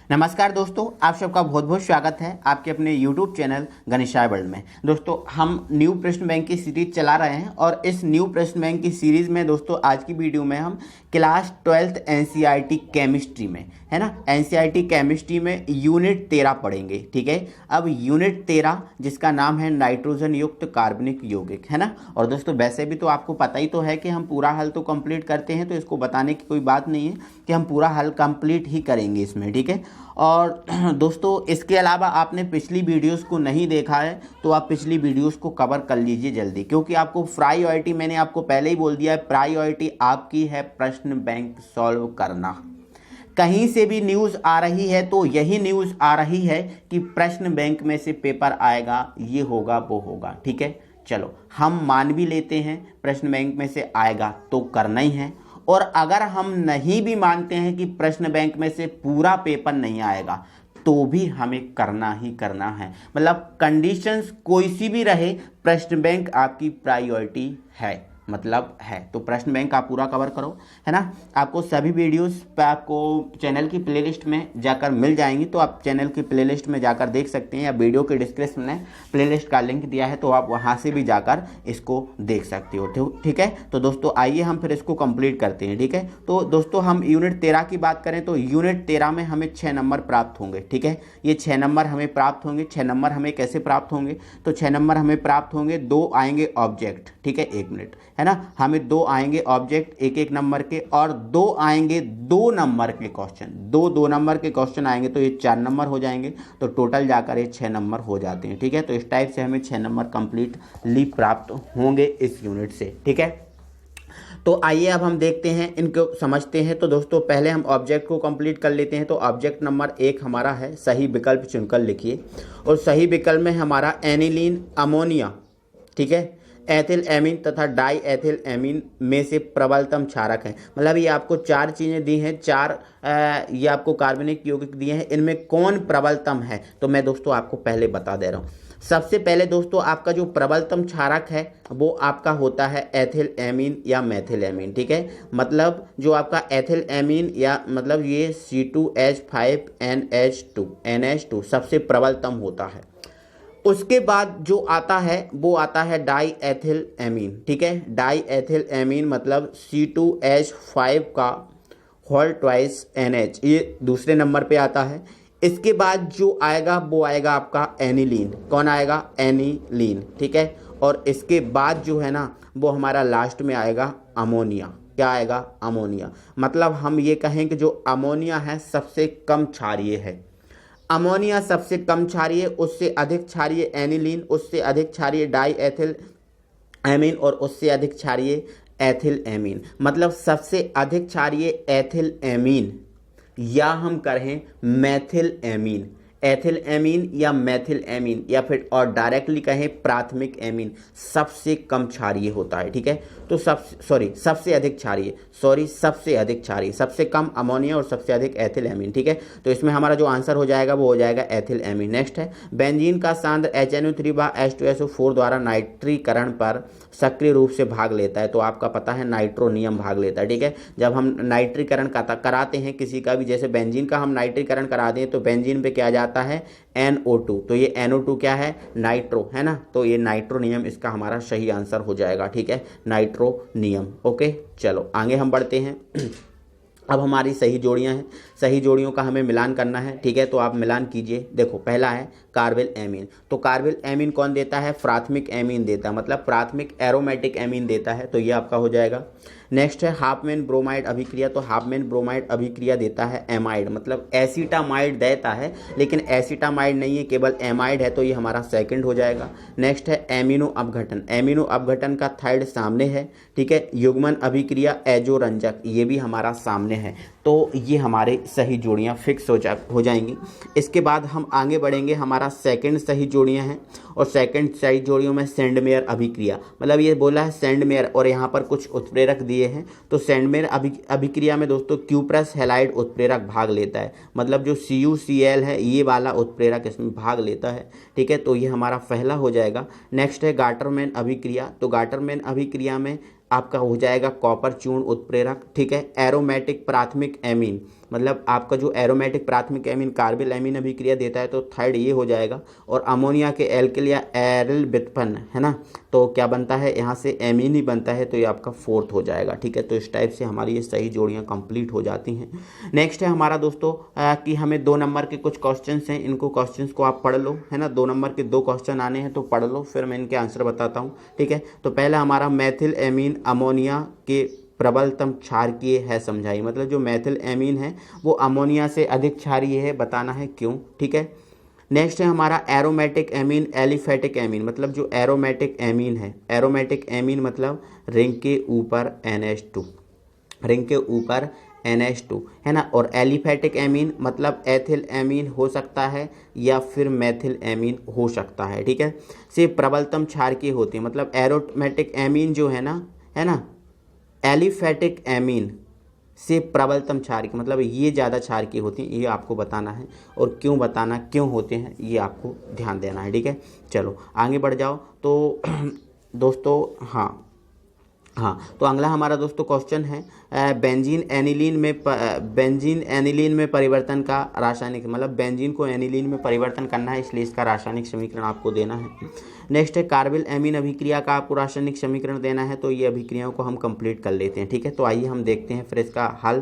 नमस्कार दोस्तों, आप सबका बहुत बहुत स्वागत है आपके अपने YouTube चैनल गणेशाय वर्ल्ड में। दोस्तों, हम न्यू प्रश्न बैंक की सीरीज चला रहे हैं और इस न्यू प्रश्न बैंक की सीरीज में दोस्तों आज की वीडियो में हम क्लास 12th एनसीईआरटी केमिस्ट्री में, है ना, एनसीईआरटी केमिस्ट्री में यूनिट 13 पढ़ेंगे। ठीक है, अब यूनिट 13 जिसका नाम है नाइट्रोजन युक्त कार्बनिक यौगिक, है ना। और दोस्तों वैसे भी तो आपको पता ही तो है कि हम पूरा हल तो कंप्लीट करते हैं, तो इसको बताने की कोई बात नहीं है कि हम पूरा हल कंप्लीट ही करेंगे इसमें। ठीक है, और दोस्तों इसके अलावा आपने पिछली वीडियोस को नहीं देखा है तो आप पिछली वीडियोस को कवर कर लीजिए जल्दी, क्योंकि आपको प्रायोरिटी मैंने आपको पहले ही बोल दिया है, प्रायोरिटी आपकी है प्रश्न बैंक सॉल्व करना। कहीं से भी न्यूज़ आ रही है तो यही न्यूज़ आ रही है कि प्रश्न बैंक में से पेपर आएगा, ये होगा वो होगा। ठीक है, चलो हम मान भी लेते हैं प्रश्न बैंक में से आएगा तो करना ही है, और अगर हम नहीं भी मानते हैं कि प्रश्न बैंक में से पूरा पेपर नहीं आएगा तो भी हमें करना ही करना है। मतलब कंडीशंस कोई सी भी रहे, प्रश्न बैंक आपकी प्रायोरिटी है, मतलब है। तो प्रश्न बैंक आप पूरा कवर करो, है ना। आपको सभी वीडियोस पे आपको चैनल की प्लेलिस्ट में जाकर मिल जाएंगी, तो आप चैनल की प्लेलिस्ट में जाकर देख सकते हैं, या वीडियो के डिस्क्रिप्शन में प्लेलिस्ट का लिंक दिया है तो आप वहां से भी जाकर इसको देख सकते हो। ठीक है, तो दोस्तों आइए हम फिर इसको कंप्लीट करते हैं। ठीक है, तो दोस्तों हम यूनिट 13 की बात करें तो यूनिट 13 में हमें 6 नंबर प्राप्त होंगे। ठीक है, ये 6 नंबर हमें प्राप्त होंगे। 6 नंबर हमें कैसे प्राप्त होंगे, तो 6 नंबर हमें प्राप्त होंगे, 2 आएंगे ऑब्जेक्ट। ठीक है, 1 मिनट, है ना, हमें 2 आएंगे ऑब्जेक्ट एक एक नंबर के, और 2 आएंगे 2 नंबर के क्वेश्चन। 2 नंबर के क्वेश्चन आएंगे तो ये 4 नंबर हो जाएंगे, तो टोटल जाकर ये 6 नंबर हो जाते हैं। ठीक है, तो इस टाइप से हमें 6 नंबर कंप्लीटली प्राप्त होंगे इस यूनिट से। ठीक है, तो आइए अब हम देखते हैं, इनको समझते हैं। तो दोस्तों पहले हम ऑब्जेक्ट को कंप्लीट कर लेते हैं। तो ऑब्जेक्ट नंबर 1 हमारा है, सही विकल्प चुनकर लिखिए, और सही विकल्प में हमारा एनिलीन अमोनिया, ठीक है, एथिल एमीन तथा डाई एथिल एमीन में से प्रबलतम क्षारक है। मतलब ये आपको 4 चीज़ें दी हैं, 4 ये आपको कार्बनिक यौगिक दिए हैं, इनमें कौन प्रबलतम है तो मैं दोस्तों आपको पहले बता दे रहा हूँ। सबसे पहले दोस्तों आपका जो प्रबलतम क्षारक है वो आपका होता है एथिल एमीन या मेथिल एमीन। ठीक है, मतलब जो आपका एथिल एमीन या मतलब ये C2H5NH2 NH2 सबसे प्रबलतम होता है। उसके बाद जो आता है वो आता है डाई एथिल एमीन। ठीक है, डाई एथिल एमीन मतलब C2H5 का होल ट्वाइस NH, ये दूसरे नंबर पे आता है। इसके बाद जो आएगा वो आएगा आपका एनिलीन। कौन आएगा, एनिलीन। ठीक है, और इसके बाद जो है ना वो हमारा लास्ट में आएगा अमोनिया। क्या आएगा, अमोनिया। मतलब हम ये कहें कि जो अमोनिया है सबसे कम क्षारीय है। अमोनिया सबसे कम क्षारीय, उससे अधिक क्षारीय एनिलीन, उससे अधिक क्षारीय डाई एथिल एमीन, और उससे अधिक क्षारीय एथिल एमीन। मतलब सबसे अधिक क्षारीय एथिल एमीन, या हम कहें मैथिल एमीन, एथिल एमीन या मैथिल एमीन, या फिर और डायरेक्टली कहें प्राथमिक एमीन, सबसे कम क्षारीय होता है। ठीक है, तो सबसे अधिक क्षारीय, सबसे अधिक क्षारीय, सबसे कम अमोनिया और सबसे अधिक एथिल एमीन। ठीक है, तो इसमें हमारा जो आंसर हो जाएगा वो हो जाएगा एथिल एमीन। नेक्स्ट है, बेंजीन का सांद्र HNO3/H2SO4 द्वारा नाइट्रीकरण पर सक्रिय रूप से भाग लेता है। तो आपका पता है नाइट्रोनियम भाग लेता है। ठीक है, जब हम नाइट्रीकरण कराते हैं किसी का भी, जैसे बेंजीन का हम नाइट्रीकरण करा दें तो बेंजीन पे क्या जाता है, NO2। तो ये NO2 क्या है, नाइट्रो, है ना, तो ये नाइट्रोनियम इसका हमारा सही आंसर हो जाएगा। ठीक है, नाइट्रोनियम। ओके, चलो आगे हम बढ़ते हैं। अब हमारी सही जोड़ियां हैं, सही जोड़ियों का हमें मिलान करना है। ठीक है, तो आप मिलान कीजिए। देखो पहला है कार्बिल एमीन, तो कार्बिल एमीन कौन देता है, प्राथमिक एमीन देता है, मतलब प्राथमिक एरोमेटिक एमीन देता है, तो ये आपका हो जाएगा। नेक्स्ट है हाफमैन ब्रोमाइड अभिक्रिया, तो हाफमैन ब्रोमाइड अभिक्रिया देता है एमाइड, मतलब एसिटामाइड देता है, लेकिन एसिटामाइड नहीं है, केवल एमाइड है, तो ये हमारा सेकंड हो जाएगा। नेक्स्ट है एमिनो अपघटन, एमिनो अपघटन का थर्ड सामने है। ठीक है, युग्मन अभिक्रिया एजोरंजक, ये भी हमारा सामने है, तो ये हमारे सही जोड़ियाँ फिक्स हो जाएंगी। इसके बाद हम आगे बढ़ेंगे, हमारा सेकंड सही जोड़ियाँ हैं, और सेकंड सही जोड़ियों में सेंडमेयर अभिक्रिया, मतलब ये बोला है सेंडमेयर, और यहाँ पर कुछ उत्प्रेरक दिए हैं, तो सेंडमेयर अभिक्रिया में दोस्तों क्यूप्रस हैलाइड उत्प्रेरक भाग लेता है, मतलब जो CuCl है ये वाला उत्प्रेरक इसमें भाग लेता है। ठीक है, तो ये हमारा पहला हो जाएगा। नेक्स्ट है गाटरमैन अभिक्रिया, तो गाटरमैन अभिक्रिया में आपका हो जाएगा कॉपर चूर्ण उत्प्रेरक। ठीक है, एरोमेटिक प्राथमिक एमीन, मतलब आपका जो एरोमेटिक प्राथमिक एमीन कार्बिल एमीन अभिक्रिया देता है तो थर्ड ये हो जाएगा। और अमोनिया के एल्किल या एरिल व्युत्पन्न है ना, तो क्या बनता है यहाँ से एमीन ही बनता है, तो ये आपका फोर्थ हो जाएगा। ठीक है, तो इस टाइप से हमारी ये सही जोड़ियाँ कंप्लीट हो जाती हैं। नेक्स्ट है हमारा दोस्तों कि हमें 2 नंबर के कुछ क्वेश्चंस हैं, इनको क्वेश्चंस को आप पढ़ लो है ना। 2 नंबर के 2 क्वेश्चन आने हैं तो पढ़ लो, फिर मैं इनके आंसर बताता हूँ। ठीक है, तो पहला हमारा मेथिल एमीन अमोनिया के प्रबलतम क्षारकीय है समझाइए। मतलब जो मेथिल एमीन है वो अमोनिया से अधिक क्षारीय है, बताना है क्यों। ठीक है, नेक्स्ट है हमारा एरोमेटिक एमीन एलिफेटिक एमीन। मतलब जो एरोमेटिक एमीन है, एरोमेटिक एमीन मतलब रिंग के ऊपर NH2, रिंग के ऊपर NH2 है ना। और एलिफेटिक एमीन मतलब एथिल एमीन हो सकता है या फिर मेथिल एमीन हो सकता है। ठीक है, से प्रबलतम क्षारकीय होती है। मतलब एरोमेटिक एमीन जो है ना एलिफेटिक एमीन से प्रबलतम क्षारकीय, मतलब ये ज़्यादा क्षारकीय होती हैं, ये आपको बताना है। और क्यों बताना, क्यों होते हैं, ये आपको ध्यान देना है। ठीक है, चलो आगे बढ़ जाओ। तो दोस्तों हाँ, तो अगला हमारा दोस्तों क्वेश्चन है बेंजीन एनिलीन में परिवर्तन का रासायनिक, मतलब बेंजीन को एनिलीन में परिवर्तन करना है, इसलिए इसका रासायनिक समीकरण आपको देना है। नेक्स्ट है कार्बिल एमीन अभिक्रिया का आपको रासायनिक समीकरण देना है, तो ये अभिक्रियाओं को हम कंप्लीट कर लेते हैं। ठीक है, तो आइए हम देखते हैं फिर इसका हल।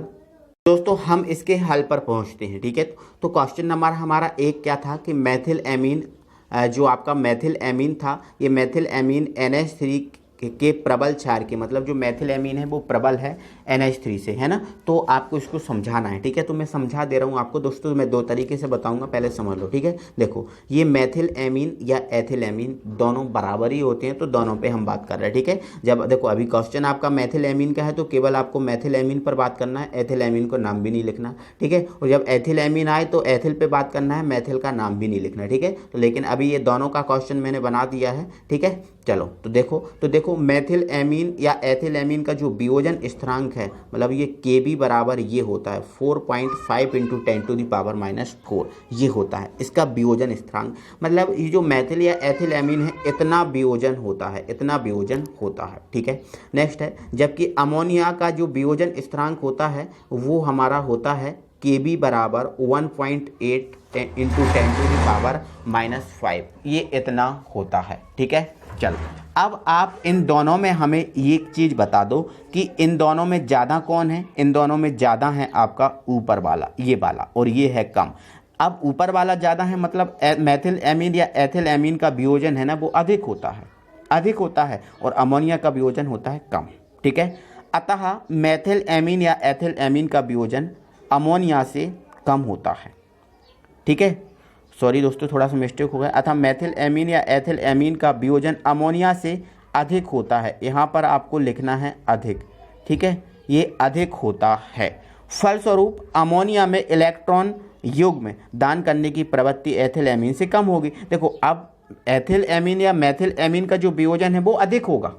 दोस्तों हम इसके हल पर पहुंचते हैं। ठीक है, तो क्वेश्चन नंबर हमारा 1 क्या था कि मेथिल एमीन, जो आपका मेथिल एमीन था, ये मेथिल एमीन NH3 के प्रबल क्षार के, मतलब जो मेथिल एमीन है वो प्रबल है NH3 से, है ना। तो आपको इसको समझाना है। ठीक है, तो मैं समझा दे रहा हूँ आपको दोस्तों, मैं 2 तरीके से बताऊंगा, पहले समझ लो। ठीक है, देखो ये मेथिल एमीन या एथिल एमीन दोनों बराबर ही होते हैं, तो दोनों पे हम बात कर रहे हैं। ठीक है, जब देखो अभी क्वेश्चन आपका मेथिल एमीन का है तो केवल आपको मेथिल एमीन पर बात करना है, एथिल एमीन को नाम भी नहीं लिखना। ठीक है, और जब एथिल एमीन आए तो एथिल पे बात करना है, मेथिल का नाम भी नहीं लिखना। ठीक है, तो लेकिन अभी ये दोनों का क्वेश्चन मैंने बना दिया है। ठीक है, चलो तो देखो मेथिल एमीन या एथिल एमीन का जो वियोजन स्थिरांक है, मतलब ये Kb बराबर ये होता है 4.5 × 10⁻⁴ ये होता है इसका वियोजन स्थिरांक। मतलब ये जो मेथिल या एथिल एमीन है इतना वियोजन होता है, इतना वियोजन होता है। ठीक है, नेक्स्ट है जबकि अमोनिया का जो वियोजन स्थिरांक होता है वो हमारा होता है Kb बराबर 1.8 × 10⁻⁵ ये इतना होता है। ठीक है, चलो अब आप इन दोनों में हमें एक चीज़ बता दो कि इन दोनों में ज़्यादा कौन है। इन दोनों में ज़्यादा है आपका ऊपर वाला, ये वाला, और ये है कम। अब ऊपर वाला ज़्यादा है मतलब मेथिल एमीन या एथिल एमीन का वियोजन है ना वो अधिक होता है और अमोनिया का वियोजन होता है कम। ठीक है, अतः मेथिल एमीन या एथिल एमीन का वियोजन अमोनिया से कम होता है। ठीक है, सॉरी दोस्तों थोड़ा सा मिस्टेक हो गया। अतः मेथिल एमीन या एथिल एमीन का वियोजन अमोनिया से अधिक होता है, यहाँ पर आपको लिखना है अधिक। ठीक है, ये अधिक होता है। फलस्वरूप अमोनिया में इलेक्ट्रॉन युग्म दान करने की प्रवृत्ति एथिल एमीन से कम होगी। देखो अब एथिल एमीन या मेथिल एमीन का जो वियोजन है वो अधिक होगा,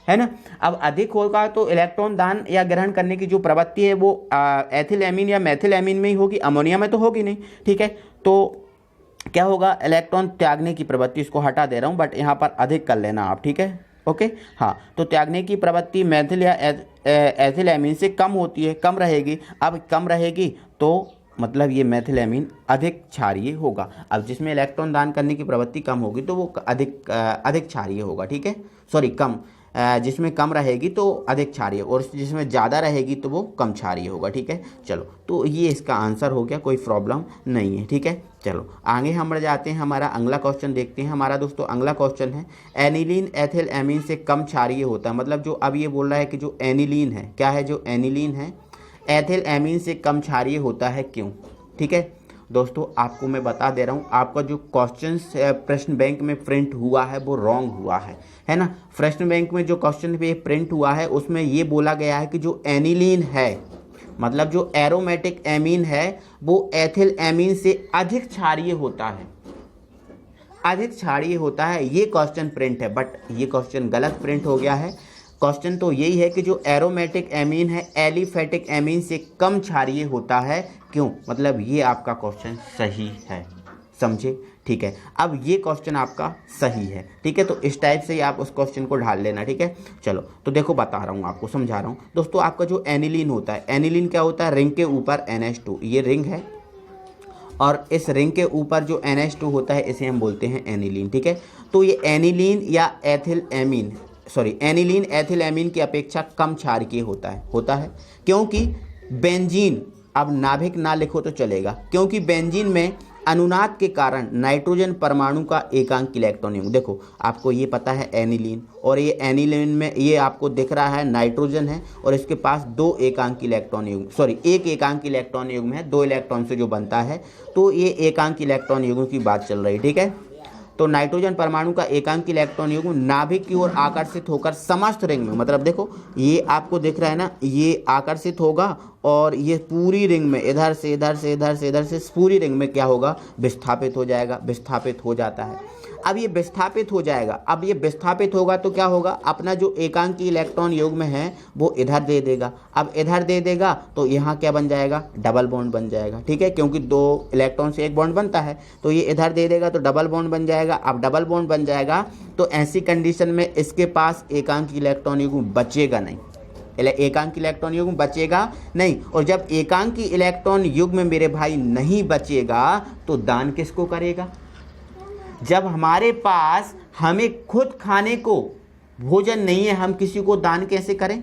है ना। अब अधिक होगा तो इलेक्ट्रॉन दान या ग्रहण करने की जो प्रवृत्ति है वो एथिल एमीन या मेथिल एमीन में ही होगी, अमोनिया में तो होगी नहीं। ठीक है, तो क्या होगा, इलेक्ट्रॉन त्यागने की प्रवृत्ति, इसको हटा दे रहा हूँ बट यहाँ पर अधिक कर लेना आप। ठीक है, ओके, हाँ, तो त्यागने की प्रवृत्ति मेथिल या एथिल एमीन से कम होती है, कम रहेगी। अब कम रहेगी तो मतलब ये मेथिल एमीन अधिक क्षारीय होगा। अब जिसमें इलेक्ट्रॉन दान करने की प्रवृत्ति कम होगी तो वो अधिक क्षारीय होगा। ठीक है, सॉरी कम, जिसमें कम रहेगी तो अधिक क्षारीय, और जिसमें ज़्यादा रहेगी तो वो कम क्षारीय होगा। ठीक है, चलो तो ये इसका आंसर हो गया, कोई प्रॉब्लम नहीं है। ठीक है, चलो आगे हम बढ़ जाते हैं, हमारा अगला क्वेश्चन देखते हैं। हमारा दोस्तों अगला क्वेश्चन है एनिलीन एथिल एमीन से कम क्षारीय होता है। मतलब जो अब ये बोल रहा है कि जो एनिलीन है, क्या है, जो एनिलीन है एथिल एमीन से कम क्षारीय होता है, क्यों। ठीक है दोस्तों, आपको मैं बता दे रहा हूँ, आपका जो क्वेश्चन प्रश्न बैंक में प्रिंट हुआ है वो रॉन्ग हुआ है ना। प्रश्न बैंक में जो क्वेश्चन पे प्रिंट हुआ है उसमें ये बोला गया है कि जो एनिलीन है, मतलब जो एरोमेटिक एमीन है वो एथिल एमीन से अधिक क्षारीय होता है, अधिक क्षारीय होता है, ये क्वेश्चन प्रिंट है। बट ये क्वेश्चन गलत प्रिंट हो गया है। क्वेश्चन तो यही है कि जो एरोमेटिक एमीन है एलिफेटिक एमीन से कम क्षारीय होता है, क्यों। मतलब ये आपका क्वेश्चन सही है, समझे? ठीक है, अब ये क्वेश्चन आपका सही है। ठीक है, तो इस टाइप से ही आप उस क्वेश्चन को ढाल लेना। ठीक है, चलो तो देखो बता रहा हूँ आपको, समझा रहा हूँ दोस्तों। आपका जो एनिलीन होता है, एनिलीन क्या होता है? रिंग के ऊपर NH2, ये रिंग है और इस रिंग के ऊपर जो NH2 होता है इसे हम बोलते हैं एनिलीन। ठीक है, तो ये एनिलीन या एथिलएमीन, सॉरी एनिलीन एथिलएमीन की अपेक्षा कम क्षारकीय होता है क्योंकि बेंजीन, अब नाभिक ना लिखो तो चलेगा, क्योंकि बेंजीन में अनुनाद के कारण नाइट्रोजन परमाणु का एकांक इलेक्ट्रॉन युग्म, देखो आपको ये पता है एनिलीन, और ये एनिलीन में ये आपको दिख रहा है नाइट्रोजन है और इसके पास दो एकांक इलेक्ट्रॉन युग्म, सॉरी एक एकांक इलेक्ट्रॉन युग्म है, 2 इलेक्ट्रॉन से जो बनता है, तो ये एकांक इलेक्ट्रॉन युग्म की बात चल रही है। ठीक है, तो नाइट्रोजन परमाणु का एकांक इलेक्ट्रॉन युग्म नाभिक की ओर आकर्षित होकर समस्त रिंग में, मतलब देखो ये आपको दिख रहा है ना, ये आकर्षित होगा और ये पूरी रिंग में इधर से इधर से इधर से इधर से पूरी रिंग में क्या होगा? विस्थापित हो जाएगा, विस्थापित हो जाता है। अब ये विस्थापित हो जाएगा, अब ये विस्थापित होगा तो क्या होगा? अपना जो एकांकी इलेक्ट्रॉन युग्म है वो इधर दे देगा, अब इधर दे देगा तो यहाँ क्या बन जाएगा? डबल बॉन्ड बन जाएगा। ठीक है, क्योंकि 2 इलेक्ट्रॉन से एक बॉन्ड बनता है, तो ये इधर दे देगा तो डबल बॉन्ड बन जाएगा। अब डबल बॉन्ड बन जाएगा तो ऐसी कंडीशन में इसके पास एकांकी इलेक्ट्रॉन युग्म बचेगा नहीं, एकांकी इलेक्ट्रॉन युग्म बचेगा नहीं। और जब एकांकी इलेक्ट्रॉन युग्म मेरे भाई नहीं बचेगा तो दान किसको करेगा? जब हमारे पास हमें खुद खाने को भोजन नहीं है, हम किसी को दान कैसे करें?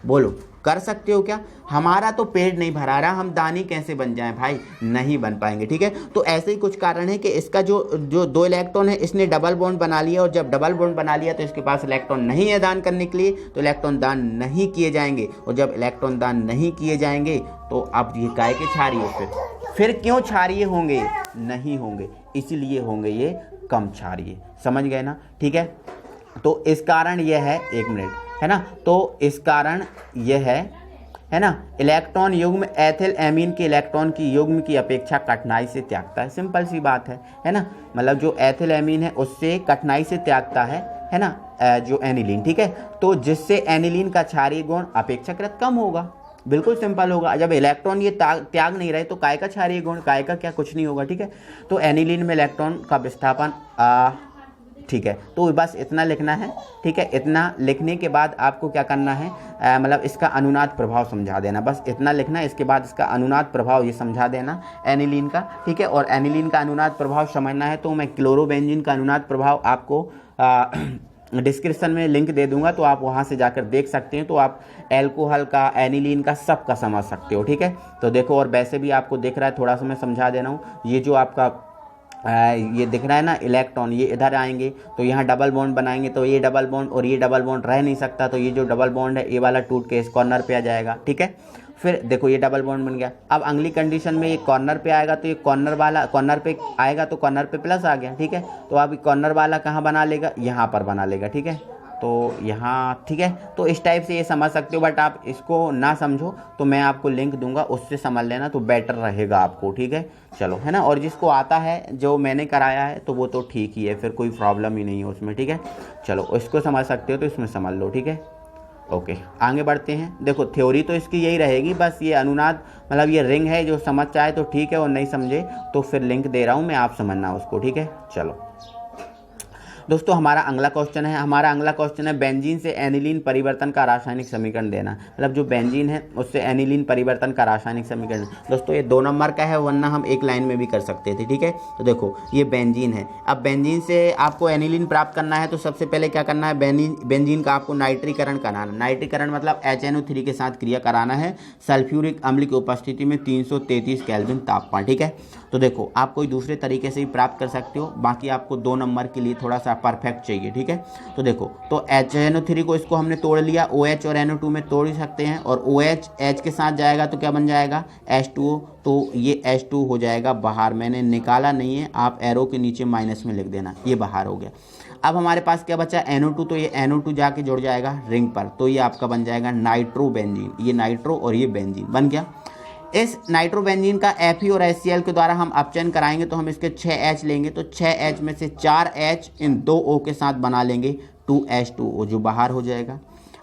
बोलो, कर सकते हो क्या? हमारा तो पेट नहीं भरा रहा, हम दानी कैसे बन जाएं भाई? नहीं बन पाएंगे। ठीक है, तो ऐसे ही कुछ कारण है कि इसका जो 2 इलेक्ट्रॉन है इसने डबल बॉन्ड बना लिया, और जब डबल बॉन्ड बना लिया तो इसके पास इलेक्ट्रॉन नहीं है दान करने के लिए, तो इलेक्ट्रॉन दान नहीं किए जाएंगे, और जब इलेक्ट्रॉन दान नहीं किए जाएंगे तो अब ये काय के क्षारीय, फिर क्यों क्षारीय होंगे? नहीं होंगे, इसीलिए होंगे ये कम क्षारीय। समझ गए ना? ठीक है, तो इस कारण यह है, 1 मिनट, है ना, तो इस कारण यह है ना, इलेक्ट्रॉन युग्म एथिलएमीन के इलेक्ट्रॉन की युग्म की अपेक्षा कठिनाई से त्यागता है। सिंपल सी बात है ना, मतलब जो एथिलएमीन है उससे कठिनाई से त्यागता है ना, जो एनिलीन। ठीक है, तो जिससे एनिलीन का क्षारीय गुण अपेक्षाकृत कम होगा, बिल्कुल सिंपल होगा। जब इलेक्ट्रॉन ये त्याग नहीं रहे तो काय का क्षारीय गुण, काय का क्या, कुछ नहीं होगा। ठीक है, तो एनिलीन में इलेक्ट्रॉन का विस्थापन ठीक है, तो बस इतना लिखना है। ठीक है, इतना लिखने के बाद आपको क्या करना है, मतलब इसका अनुनाद प्रभाव समझा देना, बस इतना लिखना है। इसके बाद इसका अनुनाद प्रभाव ये समझा देना एनिलीन का। ठीक है, और एनिलीन का अनुनाद प्रभाव समझना है तो मैं क्लोरोबेंजीन का अनुनाद प्रभाव आपको डिस्क्रिप्शन में लिंक दे दूंगा, तो आप वहां से जाकर देख सकते हैं, तो आप एल्कोहल का, एनिलीन का, सब का समझ सकते हो। ठीक है, तो देखो, और वैसे भी आपको दिख रहा है, थोड़ा सा मैं समझा दे रहा हूँ, ये जो आपका ये दिख रहा है ना इलेक्ट्रॉन, ये इधर आएंगे तो यहाँ डबल बॉन्ड बनाएंगे, तो ये डबल बॉन्ड और ये डबल बॉन्ड रह नहीं सकता, तो ये जो डबल बॉन्ड है ये वाला टूट के इस कॉर्नर पे आ जाएगा। ठीक है, फिर देखो ये डबल बॉन्ड बन गया। अब अगली कंडीशन में ये कॉर्नर पे आएगा, तो ये कॉर्नर वाला कॉर्नर पे आएगा तो कॉर्नर पे प्लस आ गया। ठीक है, तो अब कॉर्नर वाला कहाँ बना लेगा? यहाँ पर बना लेगा। ठीक है, तो यहाँ, ठीक है, तो इस टाइप से ये समझ सकते हो, बट आप इसको ना समझो तो मैं आपको लिंक दूंगा, उससे समझ लेना तो बेटर रहेगा आपको। ठीक है, चलो, है ना, और जिसको आता है, जो मैंने कराया है, तो वो तो ठीक ही है, फिर कोई प्रॉब्लम ही नहीं है उसमें। ठीक है, चलो, इसको समझ सकते हो तो इसमें समझ लो। ठीक है, ओके, आगे बढ़ते हैं। देखो थ्योरी तो इसकी यही रहेगी, बस ये अनुनाद, मतलब ये रिंग है, जो समझ चाहे तो ठीक है, और नहीं समझे तो फिर लिंक दे रहा हूँ मैं, आप समझना उसको। ठीक है, चलो दोस्तों, हमारा अगला क्वेश्चन है बेंजीन से एनिलीन परिवर्तन का रासायनिक समीकरण देना। मतलब जो बेंजीन है उससे एनिलीन परिवर्तन का रासायनिक समीकरण। दोस्तों ये 2 नंबर का है, वरना हम एक लाइन में भी कर सकते थे। ठीक है, तो देखो ये बेंजीन है। अब बेंजीन से आपको एनिलीन प्राप्त करना है तो सबसे पहले क्या करना है, बेंजीन का आपको नाइट्रीकरण कराना। नाइट्रीकरण मतलब HNO3 के साथ क्रिया कराना है सल्फ्यूरिक अम्ल की उपस्थिति में 333 केल्विन तापमान। ठीक है, तो देखो आप कोई दूसरे तरीके से ही प्राप्त कर सकते हो, बाकी आपको 2 नंबर के लिए थोड़ा सा परफेक्ट चाहिए। ठीक है, तो देखो, तो HNO3 को इसको हमने तोड़ लिया, OH और NO2 में तोड़ ही सकते हैं, और OH H के साथ जाएगा तो क्या बन जाएगा? H2O, तो ये H2 हो जाएगा बाहर, मैंने निकाला नहीं है, आप एरो के नीचे माइनस में लिख देना, ये बाहर हो गया। अब हमारे पास क्या बचा? NO2, तो ये NO2 जाके जुड़ जाएगा रिंग पर, तो ये आपका बन जाएगा नाइट्रोबेंजीन। ये नाइट्रो और ये बेंजीन बन गया। इस नाइट्रोबेंजीन का Fe और HCl के द्वारा हम अपचयन कराएंगे तो हम इसके 6H लेंगे, तो 6H में से 4H इन 2 O के साथ बना लेंगे 2H2O, जो बाहर हो जाएगा।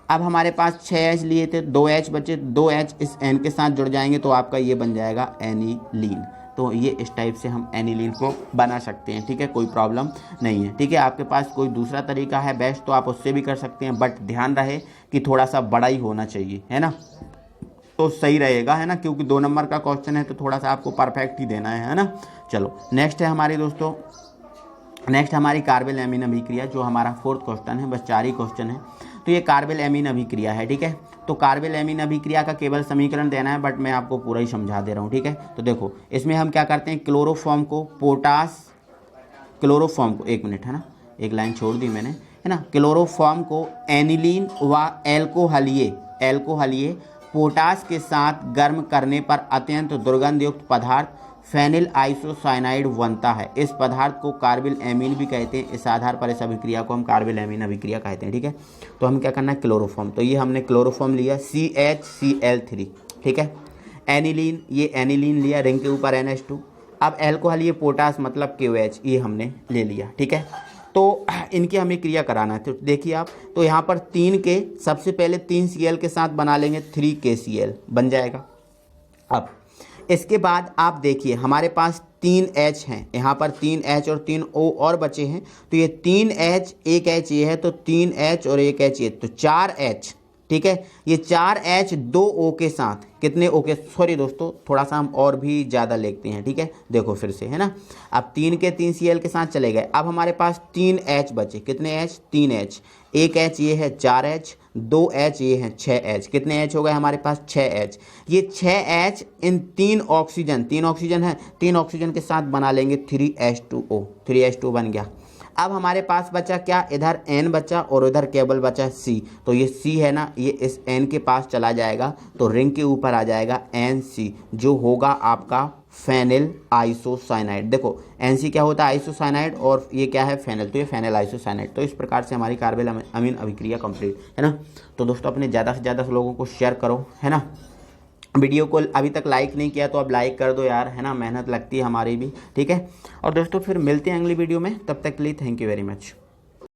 अब हमारे पास 6H लिए थे, 2H बचे, 2H इस N के साथ जुड़ जाएंगे तो आपका ये बन जाएगा एनिलीन। तो ये इस टाइप से हम एनिलीन को बना सकते हैं, ठीक है, कोई प्रॉब्लम नहीं है, ठीक है। आपके पास कोई दूसरा तरीका है बेस्ट तो आप उससे भी कर सकते हैं, बट ध्यान रहे कि थोड़ा सा बड़ा ही होना चाहिए, है ना, तो सही रहेगा, है ना, क्योंकि 2 नंबर का क्वेश्चन है तो थोड़ा सा आपको परफेक्ट ही देना है ना। चलो नेक्स्ट है हमारी दोस्तों, नेक्स्ट हमारी कार्बेल एमीन अभिक्रिया, जो हमारा 4th क्वेश्चन है, बस 4 ही क्वेश्चन है। तो ये कार्बेल एमीन अभिक्रिया है, ठीक है। तो कार्बेल एमीन अभिक्रिया का केवल समीकरण देना है, बट मैं आपको पूरा ही समझा दे रहा हूँ, ठीक है। तो देखो इसमें हम क्या करते हैं, क्लोरोफॉर्म को क्लोरोफॉर्म को, एक मिनट, है ना, एक लाइन छोड़ दी मैंने, है ना, क्लोरोफॉर्म को एनिलीन व एल्कोहलीय पोटास के साथ गर्म करने पर अत्यंत दुर्गंध युक्त पदार्थ फेनिल आइसोसाइनाइड बनता है। इस पदार्थ को कार्बेल एमीन भी कहते हैं। इस आधार पर इस अभिक्रिया को हम कार्बेल एमीन अभिक्रिया कहते हैं, ठीक है। तो हम क्या करना है, क्लोरोफॉर्म, तो ये हमने क्लोरोफॉर्म लिया CHCl3, ठीक है। एनिलीन, ये एनिलीन लिया, रिंग के ऊपर NH2। अब एल्कोहल, ये पोटास मतलब KOH, ये हमने ले लिया, ठीक है। तो इनकी हमें क्रिया कराना है, तो देखिए आप, तो यहाँ पर 3 के सबसे पहले 3 Cl के साथ बना लेंगे 3 KCl बन जाएगा। अब इसके बाद आप देखिए हमारे पास 3 H हैं, यहाँ पर 3 H और 3 O और बचे हैं, तो ये 3 H 1 H ये है, तो 3 H और 1 H ये, तो 4 H, ठीक है। ये 4 H 2 O के साथ, कितने O के, सॉरी दोस्तों थोड़ा सा हम और भी ज़्यादा लिखते हैं, ठीक है, देखो फिर से, है ना। अब 3 के 3 Cl के साथ चले गए। अब हमारे पास 3 H बचे, कितने H, 3 H, 1 H ये है 4 H, 2 H ये है 6 H, कितने H हो गए हमारे पास, 6 H। ये 6 H इन 3 ऑक्सीजन है, 3 ऑक्सीजन के साथ बना लेंगे 3H2O, 3H2 बन गया। अब हमारे पास बचा क्या, इधर N बचा और उधर केवल बचा C, तो ये C है ना, ये इस N के पास चला जाएगा, तो रिंग के ऊपर आ जाएगा NC, जो होगा आपका फेनिल आइसोसाइनाइड। देखो NC क्या होता है, आइसोसाइनाइड, और ये क्या है, फेनिल, तो ये फेनिल आइसोसाइनाइड। तो इस प्रकार से हमारी कार्बेल अमीन अभिक्रिया कंप्लीट, है ना। तो दोस्तों अपने ज़्यादा से ज़्यादा लोगों को शेयर करो, है ना। वीडियो को अभी तक लाइक नहीं किया तो अब लाइक कर दो यार, है ना, मेहनत लगती है हमारी भी, ठीक है। और दोस्तों फिर मिलते हैं अगली वीडियो में, तब तक के लिए थैंक यू वेरी मच।